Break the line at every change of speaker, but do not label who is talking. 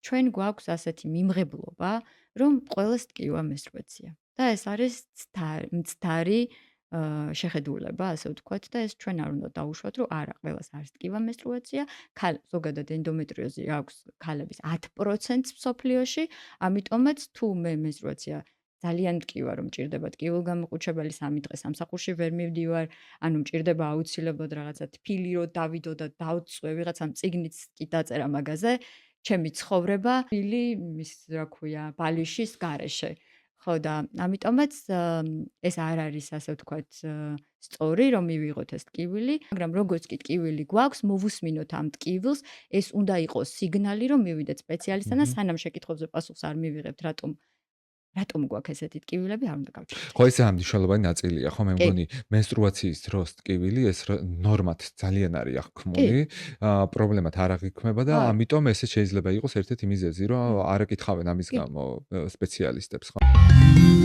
ჩვენ გვაქვს ასეთი მიმღებლობა, რომ ყველას ტკივა menstruacja. და ეს არის მცდარი შეხედულება, ასე ვთქვათ, და ეს ჩვენ არ უნდა დავუშვათ, რომ არა, ყველას არის ტკივა menstruacja, ზოგადად ენდომეტრიოზი აქვს ქალების 10%-ს მსოფლიოში, ამიტომაც თუ მე menstruacja ძალიან მტკივა, რომ მჭირდება ტკივილგამოყუჩებელი 3 დღე სამსახურში ვერ მივდივარ, ანუ მჭირდება აუცილებლად რაღაცა თბილი რო დავიდო და დავწვე, ვიღაცამ წიგნიც კი დაწერა მაგაზე, ჩემი ცხოვრება, თბილი, რა ქვია, ბალიშის გარეშე. ხო და ამიტომაც ეს არ არის ასე ვთქვათ სწორი რომ მივიღოთ ეს ტკივილი, მაგრამ როგორც კი ტკივილი გვაქვს, მოვუსმინოთ ამ ტკივილს, ეს უნდა იყოს სიგნალი რომ მივიდეთ სპეციალისტთან და სანამ შეკითხვებზე პასუხს არ მივიღებთ, რატომ გვაქვს ესეთი ტკივილები, არ უნდა გავჩერდეთ.
ხო, ეს ამ მნიშვნელოვანი ნაწილია, ხო, მე მგონი menstruatsiis დროს ტკივილი ეს ნორმად ძალიან არის აღქმული, პრობლემად არ აღიქმება და ამიტომ ესე შეიძლება იყოს ერთ-ერთი მიზეზი, რომ არ ეკითხავენ ამის გამო სპეციალისტებს, ხო?